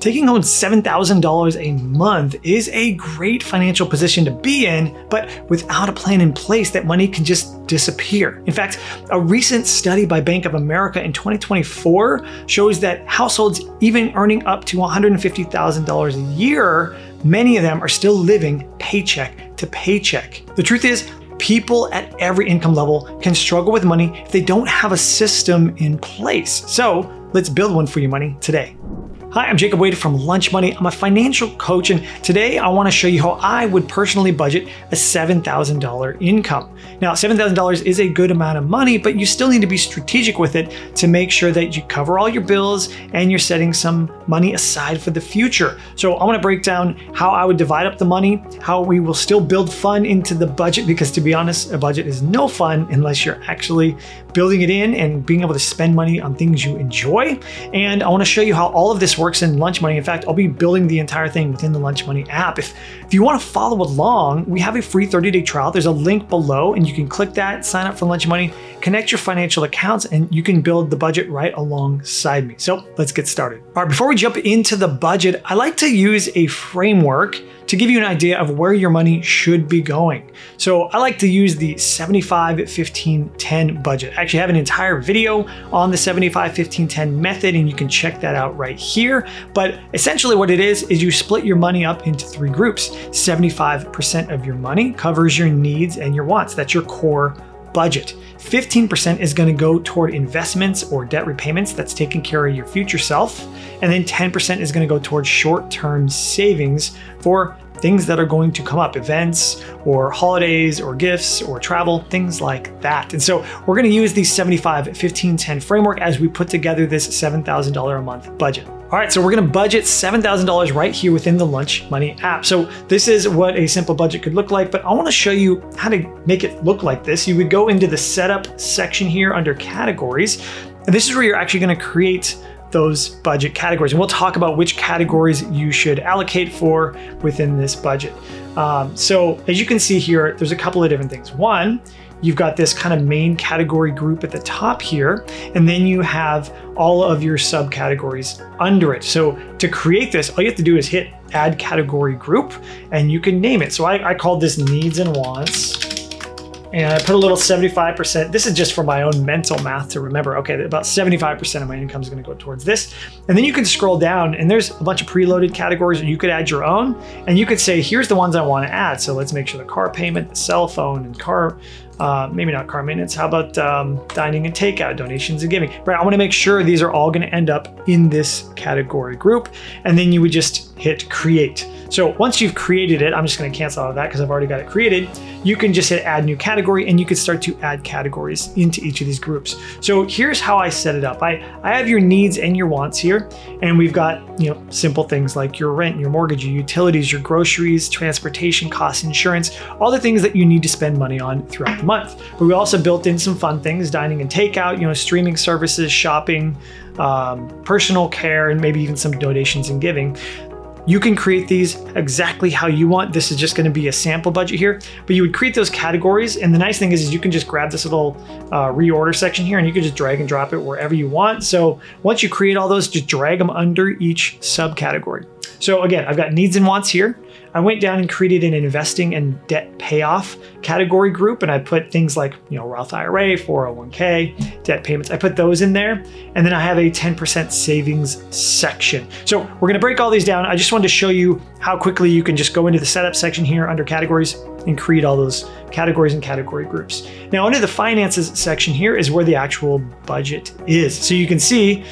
Taking home $7,000 a month is a great financial position to be in, but without a plan in place, that money can just disappear. In fact, a recent study by Bank of America in 2024 shows that households even earning up to $150,000 a year, many of them are still living paycheck to paycheck. The truth is, people at every income level can struggle with money if they don't have a system in place. So let's build one for you, money, today. Hi, I'm Jacob Wade from Lunch Money. I'm a financial coach, and today I want to show you how I would personally budget a $7,000 income. Now, $7,000 is a good amount of money, but you still need to be strategic with it to make sure that you cover all your bills and you're setting some money aside for the future. So I want to break down how I would divide up the money, how we will still build fun into the budget, because to be honest, a budget is no fun unless you're actually building it in and being able to spend money on things you enjoy. And I want to show you how all of this works in Lunch Money. In fact, I'll be building the entire thing within the Lunch Money app. If you want to follow along, we have a free 30-day trial. There's a link below and you can click that, sign up for Lunch Money, connect your financial accounts, and you can build the budget right alongside me. So let's get started. All right, before we jump into the budget, I like to use a framework to give you an idea of where your money should be going. So I like to use the 75-15-10 budget. I actually have an entire video on the 75-15-10 method, and you can check that out right here. But essentially what it is you split your money up into three groups. 75% of your money covers your needs and your wants. That's your core budget. 15% is going to go toward investments or debt repayments. That's taking care of your future self. And then 10% is going to go towards short-term savings for things that are going to come up, events or holidays or gifts or travel, things like that. And so we're going to use the 75-15-10 framework as we put together this $7,000 a month budget. All right, so we're going to budget $7,000 right here within the Lunch Money app. So this is what a simple budget could look like, but I want to show you how to make it look like this. You would go into the setup section here under categories, and this is where you're actually going to create those budget categories. And we'll talk about which categories you should allocate for within this budget. So as you can see here, there's a couple of different things. One, you've got this kind of main category group at the top here, and then you have all of your subcategories under it. So to create this, all you have to do is hit add category group and you can name it. So I called this needs and wants. And I put a little 75%. This is just for my own mental math to remember, okay, about 75% of my income is going to go towards this. And then you can scroll down and there's a bunch of preloaded categories, or you could add your own. And you could say, here's the ones I want to add. So let's make sure the car payment, the cell phone, and car, maybe not car maintenance. How about dining and takeout, donations and giving? Right, I want to make sure these are all going to end up in this category group. And then you would just hit create. So once you've created it, I'm just going to cancel out of that because I've already got it created. You can just hit add new category and you can start to add categories into each of these groups. So here's how I set it up. I have your needs and your wants here, and we've got, simple things like your rent, your mortgage, your utilities, your groceries, transportation costs, insurance, all the things that you need to spend money on throughout the month. But we also built in some fun things, dining and takeout, streaming services, shopping, personal care, and maybe even some donations and giving. You can create these exactly how you want. This is just going to be a sample budget here, but you would create those categories. And the nice thing is you can just grab this little reorder section here and you can just drag and drop it wherever you want. So once you create all those, just drag them under each subcategory. So again, I've got needs and wants here. I went down and created an investing and debt payoff category group, and I put things like, Roth IRA, 401k, debt payments. I put those in there, and then I have a 10% savings section. So we're going to break all these down. I just wanted to show you how quickly you can just go into the setup section here under categories and create all those categories and category groups. Now, under the finances section here is where the actual budget is. So you can see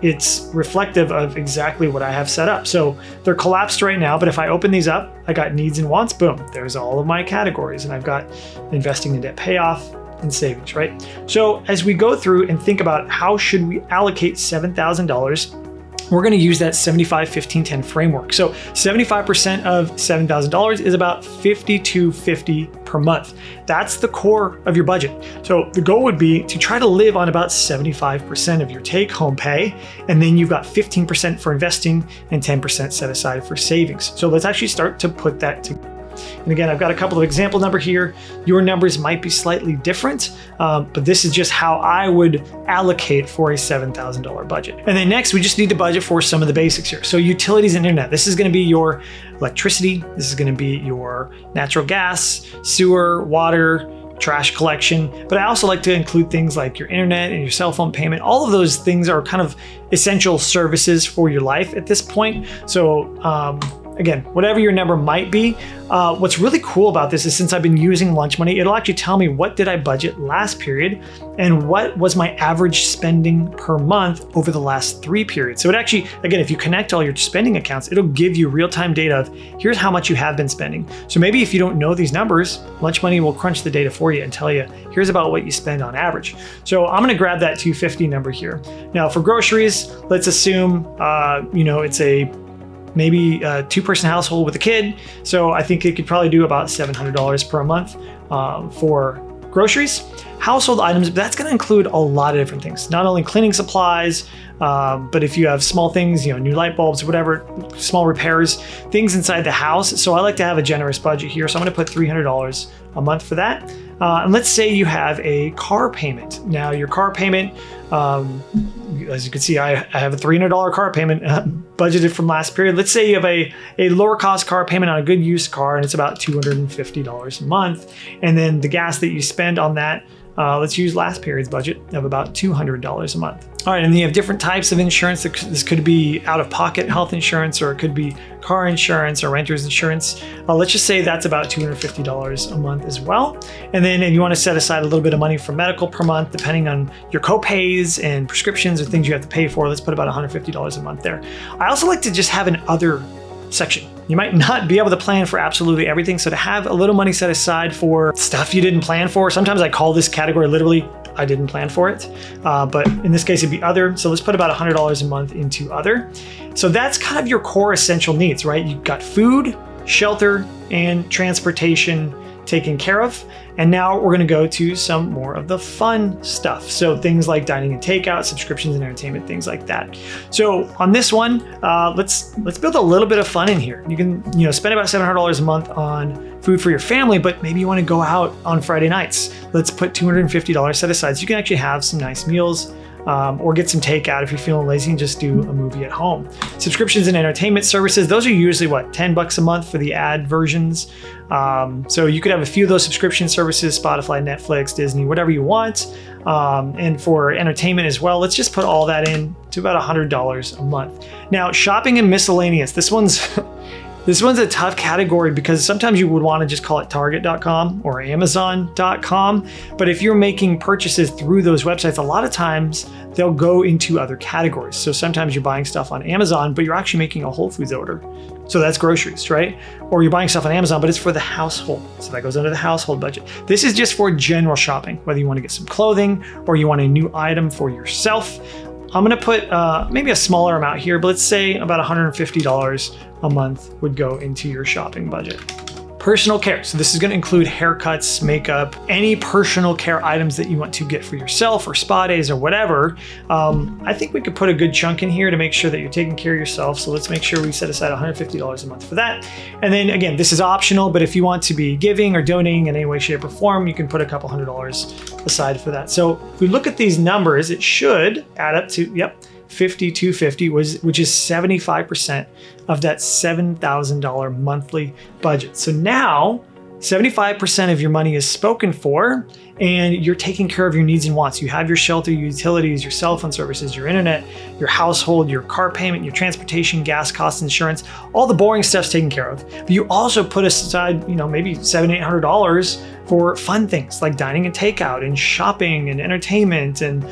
it's reflective of exactly what I have set up. So they're collapsed right now, but if I open these up, I got needs and wants, boom, there's all of my categories, and I've got investing in debt payoff and savings, right? So as we go through and think about how should we allocate $7,000, we're going to use that 75-15-10 framework. So 75% of $7,000 is about $5,250 per month. That's the core of your budget. So the goal would be to try to live on about 75% of your take-home pay, and then you've got 15% for investing and 10% set aside for savings. So let's actually start to put that together. And again, I've got a couple of example numbers here. Your numbers might be slightly different, but this is just how I would allocate for a $7,000 budget. And then next, we just need to budget for some of the basics here. So utilities and internet. This is going to be your electricity. This is going to be your natural gas, sewer, water, trash collection. But I also like to include things like your internet and your cell phone payment. All of those things are kind of essential services for your life at this point. So again, whatever your number might be, what's really cool about this is since I've been using Lunch Money, it'll actually tell me what did I budget last period and what was my average spending per month over the last 3 periods. So it actually, again, if you connect all your spending accounts, it'll give you real-time data of here's how much you have been spending. So maybe if you don't know these numbers, Lunch Money will crunch the data for you and tell you, here's about what you spend on average. So I'm gonna grab that 250 number here. Now for groceries, let's assume, it's maybe a 2-person household with a kid. So I think it could probably do about $700 per month for groceries. Household items, that's going to include a lot of different things, not only cleaning supplies, but if you have small things, new light bulbs, whatever, small repairs, things inside the house. So I like to have a generous budget here. So I'm going to put $300 a month for that. And let's say you have a car payment. Now your car payment, as you can see, I have a $300 car payment budgeted from last period. Let's say you have a lower cost car payment on a good used car and it's about $250 a month. And then the gas that you spend on that, let's use last period's budget of about $200 a month. All right, and then you have different types of insurance. This could be out-of-pocket health insurance, or it could be car insurance or renter's insurance. Let's just say that's about $250 a month as well. And then if you want to set aside a little bit of money for medical per month, depending on your co-pays and prescriptions or things you have to pay for, let's put about $150 a month there. I also like to just have an other section. You might not be able to plan for absolutely everything. So to have a little money set aside for stuff you didn't plan for, sometimes I call this category literally, I didn't plan for it. But in this case, it'd be other. So let's put about $100 a month into other. So that's kind of your core essential needs, right? You've got food, shelter, and transportation taken care of. And now we're going to go to some more of the fun stuff. So things like dining and takeout, subscriptions and entertainment, things like that. So on this one, let's build a little bit of fun in here. You can spend about $700 a month on food for your family, but maybe you want to go out on Friday nights. Let's put $250 set aside so you can actually have some nice meals. Or get some takeout if you're feeling lazy and just do a movie at home. Subscriptions and entertainment services, those are usually $10 a month for the ad versions. So you could have a few of those subscription services, Spotify, Netflix, Disney, whatever you want. And for entertainment as well, let's just put all that in to about $100 a month. Now, shopping and miscellaneous, this one's a tough category because sometimes you would want to just call it Target.com or Amazon.com. But if you're making purchases through those websites, a lot of times they'll go into other categories. So sometimes you're buying stuff on Amazon, but you're actually making a Whole Foods order. So that's groceries, right? Or you're buying stuff on Amazon, but it's for the household. So that goes under the household budget. This is just for general shopping, whether you want to get some clothing or you want a new item for yourself. I'm going to put maybe a smaller amount here, but let's say about $150 a month would go into your shopping budget. Personal care. So this is going to include haircuts, makeup, any personal care items that you want to get for yourself or spa days or whatever. I think we could put a good chunk in here to make sure that you're taking care of yourself. So let's make sure we set aside $150 a month for that. And then again, this is optional, but if you want to be giving or donating in any way, shape, or form, you can put a couple $100 aside for that. So if we look at these numbers, it should add up to, $5,250, which is 75% of that $7,000 monthly budget. So now 75% of your money is spoken for and you're taking care of your needs and wants. You have your shelter, your utilities, your cell phone services, your internet, your household, your car payment, your transportation, gas costs, insurance, all the boring stuff's taken care of. But you also put aside, maybe $700, $800 for fun things like dining and takeout and shopping and entertainment and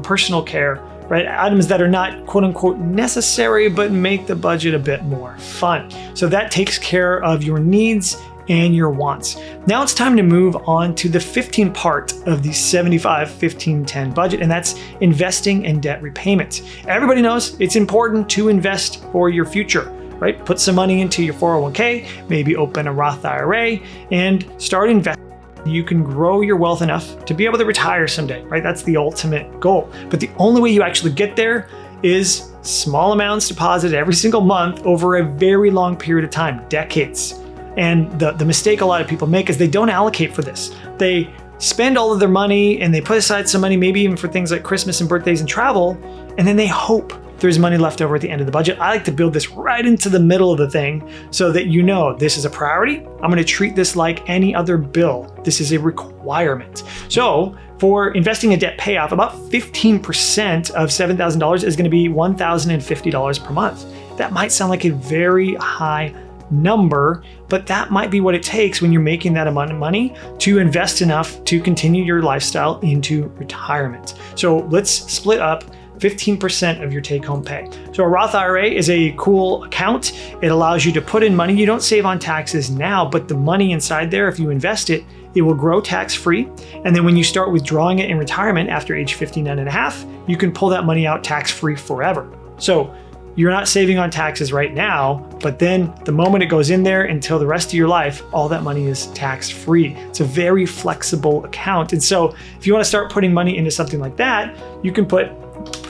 personal care. Right? Items that are not quote unquote necessary, but make the budget a bit more fun. So that takes care of your needs and your wants. Now it's time to move on to the 15 part of the 75-15-10 budget, and that's investing and debt repayment. Everybody knows it's important to invest for your future, right? Put some money into your 401k, maybe open a Roth IRA and start investing. You can grow your wealth enough to be able to retire someday, right? That's the ultimate goal. But the only way you actually get there is small amounts deposited every single month over a very long period of time, decades. And the mistake a lot of people make is they don't allocate for this. They spend all of their money and they put aside some money, maybe even for things like Christmas and birthdays and travel, and then they hope there's money left over at the end of the budget. I like to build this right into the middle of the thing so that you know this is a priority. I'm going to treat this like any other bill. This is a requirement. So for investing in debt payoff, about 15% of $7,000 is going to be $1,050 per month. That might sound like a very high number, but that might be what it takes when you're making that amount of money to invest enough to continue your lifestyle into retirement. So let's split up 15% of your take-home pay. So a Roth IRA is a cool account. It allows you to put in money. You don't save on taxes now, but the money inside there, if you invest it, it will grow tax-free. And then when you start withdrawing it in retirement after age 59 and a half, you can pull that money out tax-free forever. So you're not saving on taxes right now, but then the moment it goes in there until the rest of your life, all that money is tax-free. It's a very flexible account. And so if you want to start putting money into something like that, you can put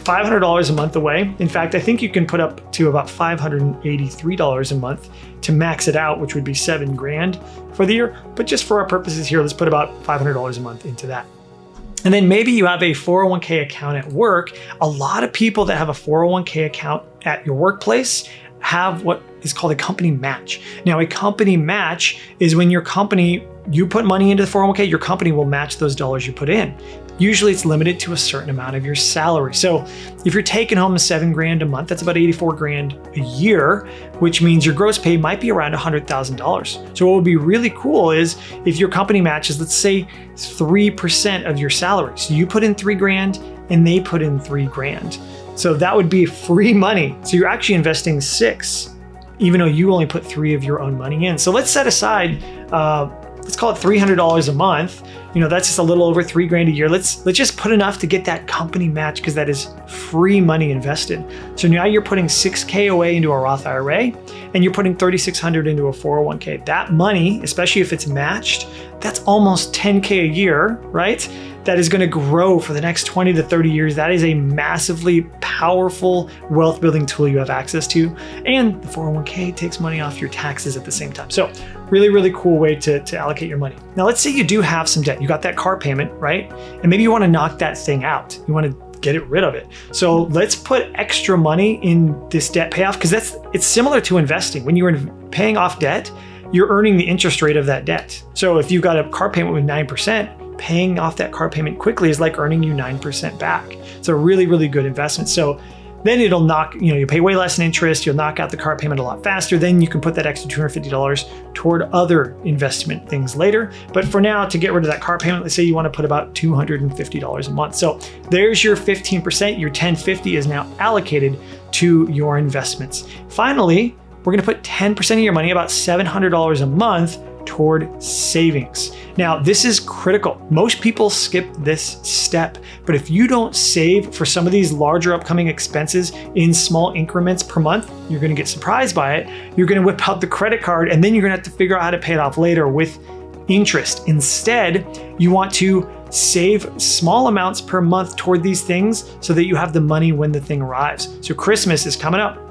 $500 a month away. In fact, I think you can put up to about $583 a month to max it out, which would be $7,000 for the year. But just for our purposes here, let's put about $500 a month into that. And then maybe you have a 401k account at work. A lot of people that have a 401k account at your workplace have what is called a company match. Now, a company match is when your company, you put money into the 401k, your company will match those dollars you put in. Usually it's limited to a certain amount of your salary. So if you're taking home $7,000 a month, that's about $84,000 a year, which means your gross pay might be around $100,000. So what would be really cool is if your company matches, let's say 3% of your salary. So you put in $3,000 and they put in $3,000. So that would be free money. So you're actually investing $6,000, even though you only put $3,000 of your own money in. So let's set aside, let's call it $300 a month. That's just a little over $3,000 a year. Let's just put enough to get that company match because that is free money invested. So now you're putting $6,000 away into a Roth IRA and you're putting $3,600 into a 401k. That money, especially if it's matched, that's almost $10,000 a year, right? That is going to grow for the next 20 to 30 years. That is a massively powerful wealth building tool you have access to. And the 401k takes money off your taxes at the same time. So really, really cool way to allocate your money. Now, let's say you do have some debt. You got that car payment, right? And maybe you want to knock that thing out. You want to get rid of it. So let's put extra money in this debt payoff because it's similar to investing. When you're paying off debt, you're earning the interest rate of that debt. So if you've got a car payment with 9%, paying off that car payment quickly is like earning you 9% back. It's a really, really good investment. So then it'll knock, you pay way less in interest, you'll knock out the car payment a lot faster, then you can put that extra $250 toward other investment things later. But for now, to get rid of that car payment, let's say you want to put about $250 a month. So there's your 15%, your $1,050 is now allocated to your investments. Finally, we're going to put 10% of your money, about $700 a month, toward savings. Now, this is critical. Most people skip this step, but if you don't save for some of these larger upcoming expenses in small increments per month, you're going to get surprised by it. You're going to whip out the credit card and then you're going to have to figure out how to pay it off later with interest. Instead, you want to save small amounts per month toward these things so that you have the money when the thing arrives. So Christmas is coming up.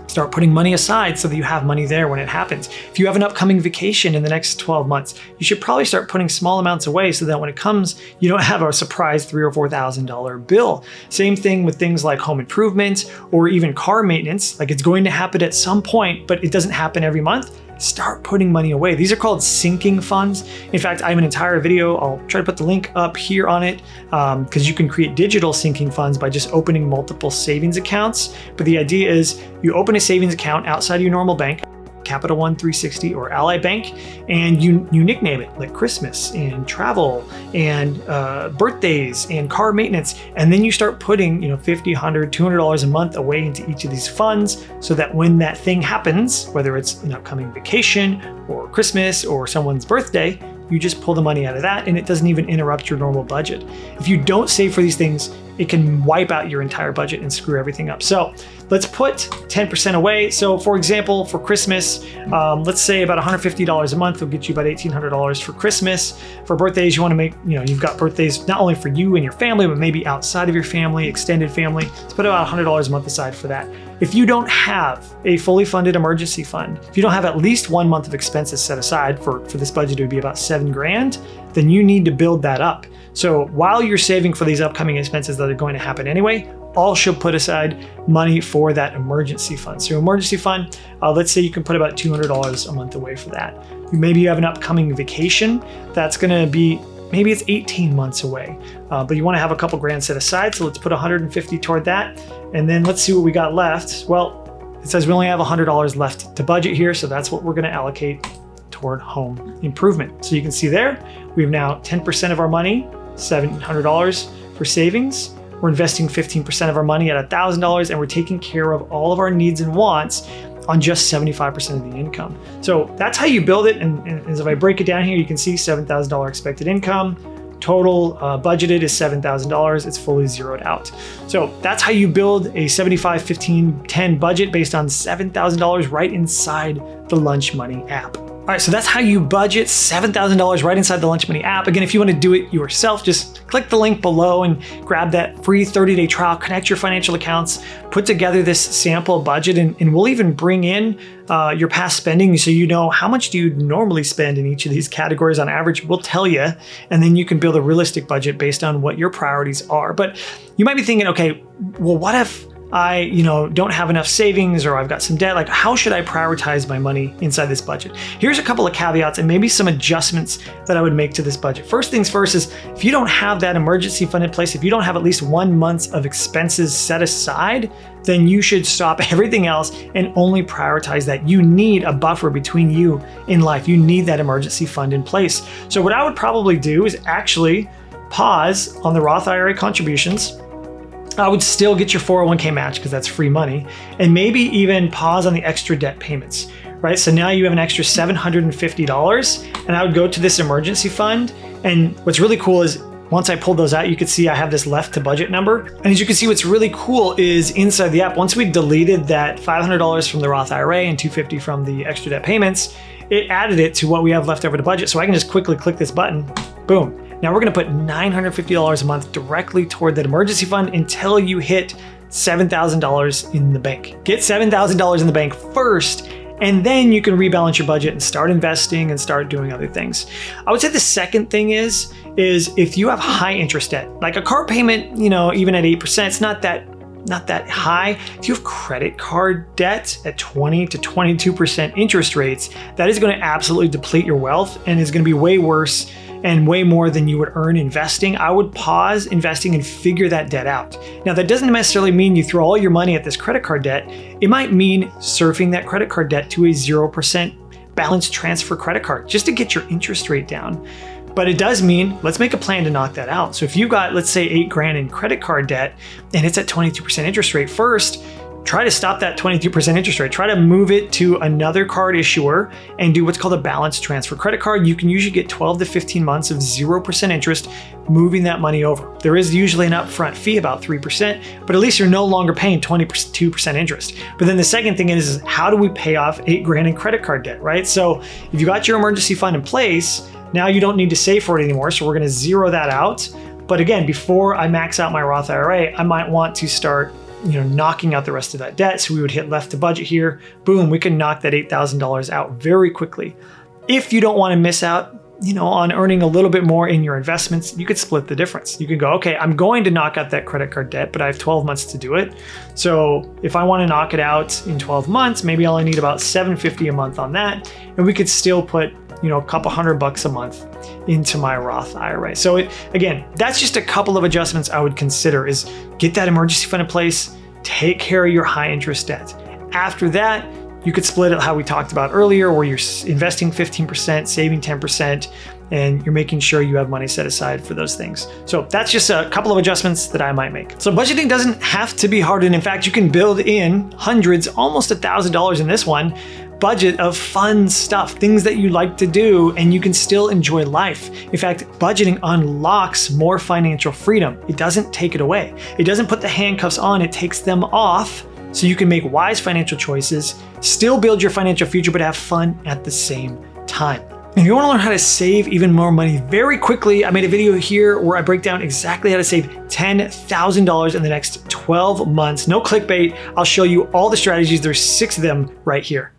Start putting money aside so that you have money there when it happens. If you have an upcoming vacation in the next 12 months, you should probably start putting small amounts away so that when it comes, you don't have a surprise $3,000 or $4,000 bill. Same thing with things like home improvement or even car maintenance. Like it's going to happen at some point, but it doesn't happen every month. Start putting money away. These are called sinking funds. In fact, I have an entire video. I'll try to put the link up here on it because you can create digital sinking funds by just opening multiple savings accounts. But the idea is you open a savings account outside of your normal bank, Capital One 360 or Ally Bank, and you nickname it like Christmas and travel and birthdays and car maintenance. And then you start putting, $50, $100, $200 a month away into each of these funds so that when that thing happens, whether it's an upcoming vacation or Christmas or someone's birthday, you just pull the money out of that and it doesn't even interrupt your normal budget. If you don't save for these things, it can wipe out your entire budget and screw everything up. So let's put 10% away. So for example, for Christmas, let's say about $150 a month will get you about $1,800 for Christmas. For birthdays, you want to make, you've got birthdays not only for you and your family, but maybe outside of your family, extended family. Let's put about $100 a month aside for that. If you don't have a fully funded emergency fund, if you don't have at least 1 month of expenses set aside for this budget, it would be about $7,000, then you need to build that up. So while you're saving for these upcoming expenses that are going to happen anyway, all should put aside money for that emergency fund. So emergency fund, let's say you can put about $200 a month away for that. Maybe you have an upcoming vacation that's gonna be, maybe it's 18 months away, but you wanna have a couple grand set aside. So let's put 150 toward that. And then let's see what we got left. Well, it says we only have $100 left to budget here. So that's what we're gonna allocate toward home improvement. So you can see there, we have now 10% of our money, $700 for savings. We're investing 15% of our money at $1,000, and we're taking care of all of our needs and wants on just 75% of the income. So that's how you build it. And as if I break it down here, you can see $7,000 expected income. Total budgeted is $7,000. It's fully zeroed out. So that's how you build a 75, 15, 10 budget based on $7,000 right inside the Lunch Money app. All right, so that's how you budget $7,000 right inside the Lunch Money app. Again, if you want to do it yourself, just click the link below and grab that free 30-day trial, connect your financial accounts, put together this sample budget, and we'll even bring in your past spending so you know how much do you normally spend in each of these categories on average. We'll tell you, and then you can build a realistic budget based on what your priorities are. But you might be thinking, okay, well, what if I, don't have enough savings or I've got some debt? Like, how should I prioritize my money inside this budget? Here's a couple of caveats and maybe some adjustments that I would make to this budget. First things first is if you don't have that emergency fund in place, if you don't have at least 1 month of expenses set aside, then you should stop everything else and only prioritize that. You need a buffer between you in life. You need that emergency fund in place. So what I would probably do is actually pause on the Roth IRA contributions. I would still get your 401k match because that's free money, and maybe even pause on the extra debt payments, right? So now you have an extra $750, and I would go to this emergency fund. And what's really cool is once I pulled those out, you could see I have this left to budget number. And as you can see, what's really cool is inside the app, once we deleted that $500 from the Roth IRA and $250 from the extra debt payments, it added it to what we have left over to budget. So I can just quickly click this button, boom. Now we're gonna put $950 a month directly toward that emergency fund until you hit $7,000 in the bank. Get $7,000 in the bank first, and then you can rebalance your budget and start investing and start doing other things. I would say the second thing is if you have high interest debt, like a car payment, even at 8%, it's not that high. If you have credit card debt at 20 to 22% interest rates, that is going to absolutely deplete your wealth and is going to be way worse and way more than you would earn investing. I would pause investing and figure that debt out. Now, that doesn't necessarily mean you throw all your money at this credit card debt. It might mean surfing that credit card debt to a 0% balance transfer credit card just to get your interest rate down. But it does mean, let's make a plan to knock that out. So if you've got, let's say, $8,000 in credit card debt and it's at 22% interest rate, first, try to stop that 22% interest rate. Try to move it to another card issuer and do what's called a balance transfer credit card. You can usually get 12 to 15 months of 0% interest moving that money over. There is usually an upfront fee, about 3%, but at least you're no longer paying 22% interest. But then the second thing is how do we pay off $8,000 in credit card debt, right? So if you got your emergency fund in place, now you don't need to save for it anymore. So we're gonna zero that out. But again, before I max out my Roth IRA, I might want to start knocking out the rest of that debt. So we would hit left to budget here. Boom, we can knock that $8,000 out very quickly. If you don't want to miss out, on earning a little bit more in your investments, you could split the difference. You could go, okay, I'm going to knock out that credit card debt, but I have 12 months to do it. So if I want to knock it out in 12 months, maybe I only need about $750 a month on that. And we could still put, a couple $100 a month into my Roth IRA. So again, that's just a couple of adjustments I would consider is get that emergency fund in place, take care of your high interest debt. After that, you could split it how we talked about earlier, where you're investing 15%, saving 10%, and you're making sure you have money set aside for those things. So that's just a couple of adjustments that I might make. So budgeting doesn't have to be hard. And in fact, you can build in hundreds, almost $1,000 in this one, budget of fun stuff, things that you like to do, and you can still enjoy life. In fact, budgeting unlocks more financial freedom. It doesn't take it away. It doesn't put the handcuffs on, it takes them off so you can make wise financial choices, still build your financial future, but have fun at the same time. If you want to learn how to save even more money very quickly, I made a video here where I break down exactly how to save $10,000 in the next 12 months. No clickbait. I'll show you all the strategies. There's 6 of them right here.